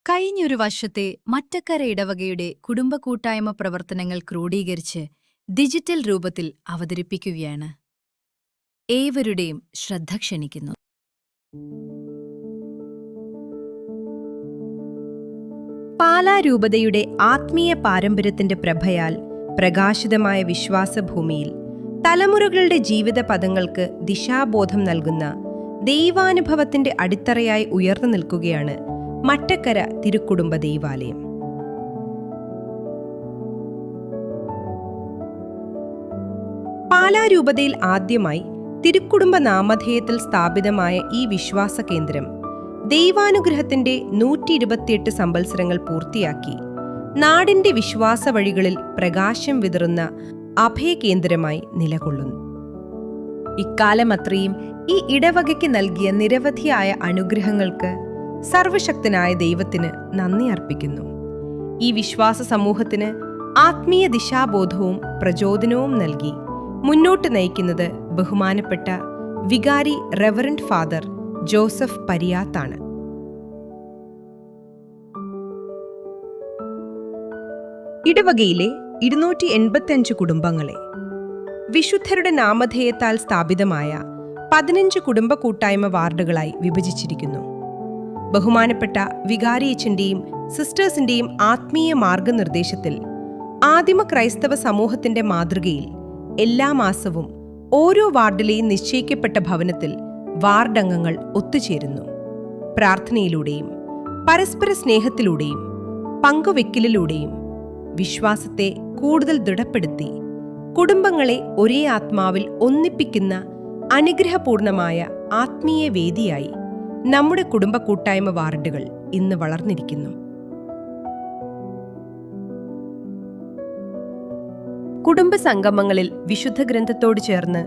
കഴിഞ്ഞൊരു വർഷത്തെ മറ്റക്കര ഇടവകയുടെ കുടുംബ കൂട്ടായ്മ പ്രവർത്തനങ്ങൾ ക്രോഡീകരിച്ച് ഡിജിറ്റൽ രൂപത്തിൽ അവതരിപ്പിക്കുകയാണ്. ഏവരുടെയും ശ്രദ്ധ ക്ഷണിക്കുന്നു. പാലാ രൂപതയുടെ ആത്മീയ പാരമ്പര്യത്തിന്റെ പ്രഭയാൽ പ്രകാശിതമായ വിശ്വാസഭൂമിയിൽ തലമുറകളുടെ ജീവിത പദങ്ങൾക്ക് ദിശാബോധം നൽകുന്ന ദൈവാനുഭവത്തിന്റെ അടിത്തറയായി ഉയർന്നു നിൽക്കുകയാണ് മറ്റക്കര തിരുക്കുടുംബ ദൈവാലയം. പാലാ രൂപതയിൽ ആദ്യമായി തിരുക്കുടുംബ നാമധേയത്തിൽ സ്ഥാപിതമായ ഈ വിശ്വാസ കേന്ദ്രം ദൈവാനുഗ്രഹത്തിന്റെ 128 സംവത്സരങ്ങൾ പൂർത്തിയാക്കി നാടിന്റെ വിശ്വാസ വഴികളിൽ പ്രകാശം വിതറുന്ന അഭയകേന്ദ്രമായി നിലകൊള്ളുന്നു. ഇക്കാലമത്രയും ഈ ഇടവകയ്ക്ക് നൽകിയ നിരവധിയായ അനുഗ്രഹങ്ങൾക്ക് സർവശക്തനായ ദൈവത്തിന് നന്ദി അർപ്പിക്കുന്നു. ഈ വിശ്വാസ സമൂഹത്തിന് ആത്മീയ ദിശാബോധവും പ്രചോദനവും നൽകി മുന്നോട്ട് നയിക്കുന്നത് ബഹുമാനപ്പെട്ട വികാരി റെവറന്റ് ഫാദർ ജോസഫ് പരിയാത്താണ്. ഇടവകയിലെ 285 കുടുംബങ്ങളെ വിശുദ്ധരുടെ നാമധേയത്താൽ സ്ഥാപിതമായ 15 കുടുംബ കൂട്ടായ്മ വാർഡുകളായി വിഭജിച്ചിരിക്കുന്നു. ബഹുമാനപ്പെട്ട വികാരിയച്ചന്റെയും സിസ്റ്റേഴ്സിന്റെയും ആത്മീയ മാർഗനിർദ്ദേശത്തിൽ ആദിമ ക്രൈസ്തവ സമൂഹത്തിന്റെ മാതൃകയിൽ എല്ലാ മാസവും ഓരോ വാർഡിലെയും നിശ്ചയിക്കപ്പെട്ട ഭവനത്തിൽ വാർഡംഗങ്ങൾ ഒത്തുചേരുന്നു. പ്രാർത്ഥനയിലൂടെയും പരസ്പര സ്നേഹത്തിലൂടെയും പങ്കുവെക്കലിലൂടെയും വിശ്വാസത്തെ കൂടുതൽ ദൃഢപ്പെടുത്തി കുടുംബങ്ങളെ ഒരേ ആത്മാവിൽ ഒന്നിപ്പിക്കുന്ന അനുഗ്രഹപൂർണമായ ആത്മീയ വേദിയായി നമ്മുടെ കുടുംബ കൂട്ടായ്മ വാർഡുകൾ ഇന്ന് വളർന്നിരിക്കുന്നു. കുടുംബ സംഗമങ്ങളിൽ വിശുദ്ധ ഗ്രന്ഥത്തോട് ചേർന്ന്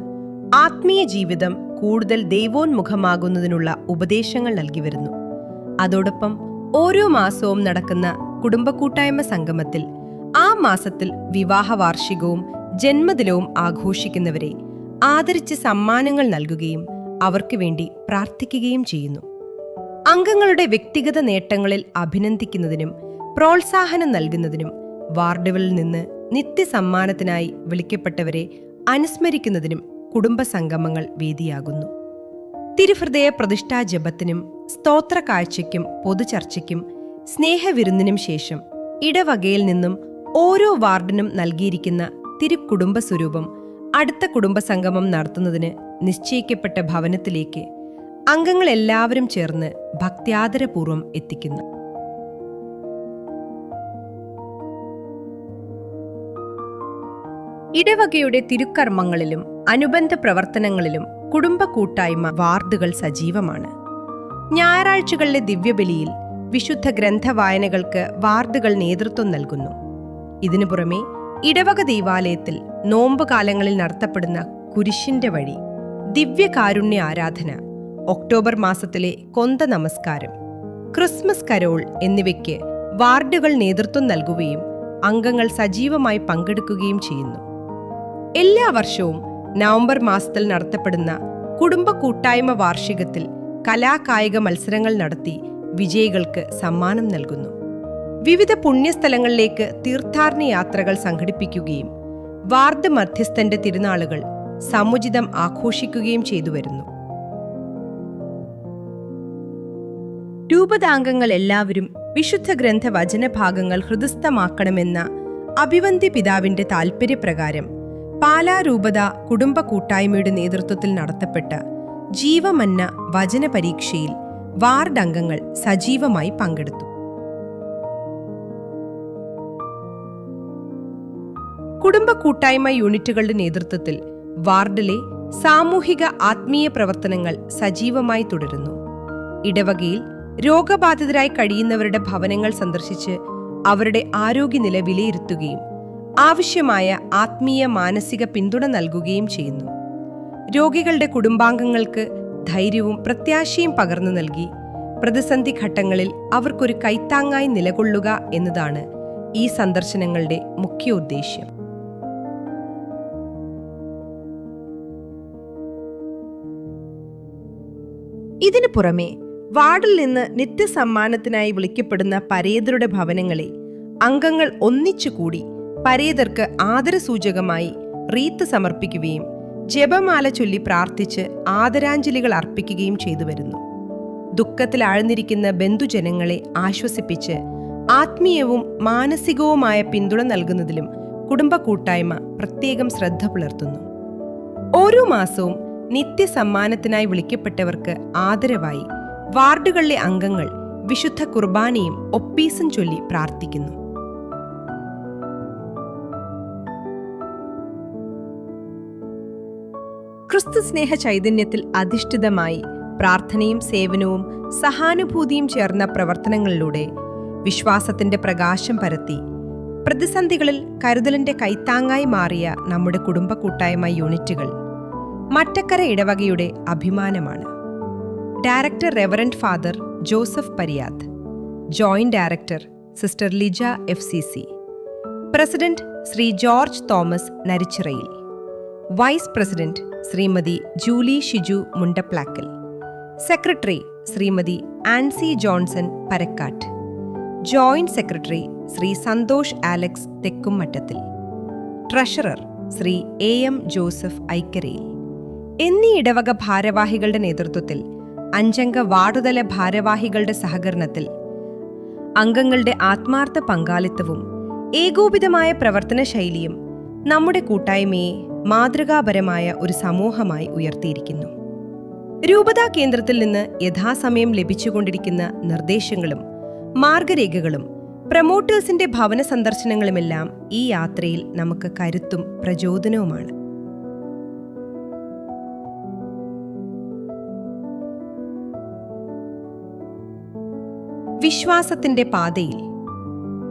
ആത്മീയ ജീവിതം കൂടുതൽ ദൈവോന്മുഖമാകുന്നതിനുള്ള ഉപദേശങ്ങൾ നൽകി വരുന്നു. അതോടൊപ്പം ഓരോ മാസവും നടക്കുന്ന കുടുംബ കൂട്ടായ്മ സംഗമത്തിൽ ആ മാസത്തിൽ വിവാഹ വാർഷികവും ജന്മദിനവും ആഘോഷിക്കുന്നവരെ ആദരിച്ച് സമ്മാനങ്ങൾ നൽകുകയും അവർക്ക് വേണ്ടി പ്രാർത്ഥിക്കുകയും ചെയ്യുന്നു. അംഗങ്ങളുടെ വ്യക്തിഗത നേട്ടങ്ങളിൽ അഭിനന്ദിക്കുന്നതിനും പ്രോത്സാഹനം നൽകുന്നതിനും വാർഡുകളിൽ നിന്ന് നിത്യസമ്മാനത്തിനായി വിളിക്കപ്പെട്ടവരെ അനുസ്മരിക്കുന്നതിനും കുടുംബ സംഗമങ്ങൾ വേദിയാകുന്നു. തിരുഹൃദയ പ്രതിഷ്ഠാ ജപത്തിനും സ്തോത്ര കാഴ്ചയ്ക്കും പൊതുചർച്ചയ്ക്കും സ്നേഹവിരുന്നിനും ശേഷം ഇടവകയിൽ നിന്നും ഓരോ വാർഡിനും നൽകിയിരിക്കുന്ന തിരുക്കുടുംബ സ്വരൂപം അടുത്ത കുടുംബസംഗമം നടത്തുന്നതിന് നിശ്ചയിക്കപ്പെട്ട ഭവനത്തിലേക്ക് അംഗങ്ങളെല്ലാവരും ചേർന്ന് ഭക്ത്യാദരപൂർവ്വം എത്തിക്കുന്നു. ഇടവകയുടെ തിരുക്കർമ്മങ്ങളിലും അനുബന്ധ പ്രവർത്തനങ്ങളിലും കുടുംബ കൂട്ടായ്മ വാർഡുകൾ സജീവമാണ്. ഞായറാഴ്ചകളിലെ ദിവ്യബലിയിൽ വിശുദ്ധ ഗ്രന്ഥവായനകൾക്ക് വാർഡുകൾ നേതൃത്വം നൽകുന്നു. ഇതിനു പുറമെ ഇടവക ദൈവാലയത്തിൽ നോമ്പ് കാലങ്ങളിൽ നടത്തപ്പെടുന്ന കുരിശിന്റെ വഴി, ദിവ്യകാരുണ്യ ആരാധന, ഒക്ടോബർ മാസത്തിലെ കൊന്ത നമസ്കാരം, ക്രിസ്മസ് കരോൾ എന്നിവയ്ക്ക് വാർഡുകൾ നേതൃത്വം നൽകുകയും അംഗങ്ങൾ സജീവമായി പങ്കെടുക്കുകയും ചെയ്യുന്നു. എല്ലാ വർഷവും നവംബർ മാസത്തിൽ നടത്തപ്പെടുന്ന കുടുംബ കൂട്ടായ്മ വാർഷികത്തിൽ കലാകായിക മത്സരങ്ങൾ നടത്തി വിജയികൾക്ക് സമ്മാനം നൽകുന്നു. വിവിധ പുണ്യസ്ഥലങ്ങളിലേക്ക് തീർത്ഥാടന യാത്രകൾ സംഘടിപ്പിക്കുകയും വാർഡ് മധ്യസ്ഥന്റെ തിരുനാളുകൾ സമുചിതം ആഘോഷിക്കുകയും ചെയ്തു വരുന്നു. രൂപതാംഗങ്ങൾ എല്ലാവരും വിശുദ്ധ ഗ്രന്ഥ വചനഭാഗങ്ങൾ ഹൃദയസ്ഥമാക്കണമെന്ന അഭിവന്ദ്യ പിതാവിന്റെ താൽപര്യപ്രകാരം പാലാ രൂപത കുടുംബ കൂട്ടായ്മയുടെ നേതൃത്വത്തിൽ നടത്തപ്പെട്ട ജീവമന്ന വചന പരീക്ഷയിൽ വാർഡ് അംഗങ്ങൾ സജീവമായി പങ്കെടുത്തു. കുടുംബ കൂട്ടായ്മ യൂണിറ്റുകളുടെ നേതൃത്വത്തിൽ വാർഡിലെ സാമൂഹിക ആത്മീയ പ്രവർത്തനങ്ങൾ സജീവമായി തുടരുന്നു. ഇടവകയിൽ രോഗബാധിതരായി കഴിയുന്നവരുടെ ഭവനങ്ങൾ സന്ദർശിച്ച് അവരുടെ ആരോഗ്യനില വിലയിരുത്തുകയും ആവശ്യമായ ആത്മീയ മാനസിക പിന്തുണ നൽകുകയും ചെയ്യുന്നു. രോഗികളുടെ കുടുംബാംഗങ്ങൾക്ക് ധൈര്യവും പ്രത്യാശയും പകർന്നു നൽകി പ്രതിസന്ധി ഘട്ടങ്ങളിൽ അവർക്കൊരു കൈത്താങ്ങായി നിലകൊള്ളുക എന്നതാണ് ഈ സന്ദർശനങ്ങളുടെ മുഖ്യ ഉദ്ദേശ്യം. ഇതിനു പുറമെ വാർഡിൽ നിന്ന് നിത്യസമ്മാനത്തിനായി വിളിക്കപ്പെടുന്ന പരേതരുടെ ഭവനങ്ങളെ അംഗങ്ങൾ ഒന്നിച്ചുകൂടി പരേതർക്ക് ആദരസൂചകമായി റീത്ത് സമർപ്പിക്കുകയും ജപമാല ചൊല്ലി പ്രാർത്ഥിച്ച് ആദരാഞ്ജലികൾ അർപ്പിക്കുകയും ചെയ്തു വരുന്നു. ദുഃഖത്തിൽ ആഴ്ന്നിരിക്കുന്ന ബന്ധുജനങ്ങളെ ആശ്വസിപ്പിച്ച് ആത്മീയവും മാനസികവുമായ പിന്തുണ നൽകുന്നതിലും കുടുംബ കൂട്ടായ്മ പ്രത്യേകം ശ്രദ്ധ പുലർത്തുന്നു. ഓരോ മാസവും നിത്യസമ്മാനത്തിനായി വിളിക്കപ്പെട്ടവർക്ക് ആദരവായി വാർഡുകളിലെ അംഗങ്ങൾ വിശുദ്ധ കുർബാനയും ഒപ്പീസും ചൊല്ലി പ്രാർത്ഥിക്കുന്നു. ക്രിസ്തു സ്നേഹ ചൈതന്യത്തിൽ അധിഷ്ഠിതമായി പ്രാർത്ഥനയും സേവനവും സഹാനുഭൂതിയും ചേർന്ന പ്രവർത്തനങ്ങളിലൂടെ വിശ്വാസത്തിന്റെ പ്രകാശം പരത്തി പ്രതിസന്ധികളിൽ കരുതലിന്റെ കൈത്താങ്ങായി മാറിയ നമ്മുടെ കുടുംബ കൂട്ടായ്മ യൂണിറ്റുകൾ മറ്റക്കര ഇടവകയുടെ അഭിമാനമാണ്. Director reverend father Joseph Pariyath, joint director sister Lija FCC, president Shri George Thomas Narichirayil, vice president Shrimati Julie Shiju Mundaplakkal, secretary Shrimati Ancy Johnson Parakkattu, joint secretary Shri Santhosh Alex Thekkummattathil, treasurer Shri AM Joseph Aikkarayil എന്നീ ഇടവക ഭാരവാഹികളുടെ നേതൃത്വത്തിൽ 5-അംഗ വാർഡുതല ഭാരവാഹികളുടെ സഹകരണത്തിൽ അംഗങ്ങളുടെ ആത്മാർത്ഥ പങ്കാളിത്തവും ഏകോപിതമായ പ്രവർത്തന ശൈലിയും നമ്മുടെ കൂട്ടായ്മയെ മാതൃകാപരമായ ഒരു സമൂഹമായി ഉയർത്തിയിരിക്കുന്നു. രൂപതാ കേന്ദ്രത്തിൽ നിന്ന് യഥാസമയം ലഭിച്ചുകൊണ്ടിരിക്കുന്ന നിർദ്ദേശങ്ങളും മാർഗരേഖകളും പ്രമോട്ടേഴ്സിന്റെ ഭവന സന്ദർശനങ്ങളുമെല്ലാം ഈ യാത്രയിൽ നമുക്ക് കരുത്തും പ്രചോദനവുമാണ്. വിശ്വാസത്തിന്റെ പാതയിൽ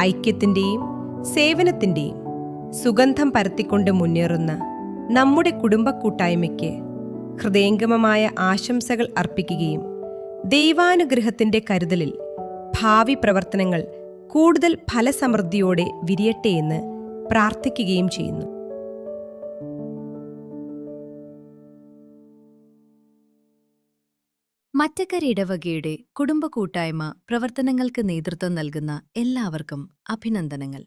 ഐക്യത്തിന്റെയും സേവനത്തിന്റെയും സുഗന്ധം പരത്തിക്കൊണ്ട് മുന്നേറുന്ന നമ്മുടെ കുടുംബ കൂട്ടായ്മയ്ക്ക് ഹൃദയംഗമമായ ആശംസകൾ അർപ്പിക്കുകയും ദൈവാനുഗ്രഹത്തിന്റെ കരുതലിൽ ഭാവി പ്രവർത്തനങ്ങൾ കൂടുതൽ ഫലസമൃദ്ധിയോടെ വിരിയട്ടെയെന്ന് പ്രാർത്ഥിക്കുകയും ചെയ്യുന്നു. മറ്റക്കര ഇടവകയുടെ കുടുംബ കൂട്ടായ്മ പ്രവർത്തനങ്ങൾക്ക് നേതൃത്വം നൽകുന്ന എല്ലാവർക്കും അഭിനന്ദനങ്ങൾ.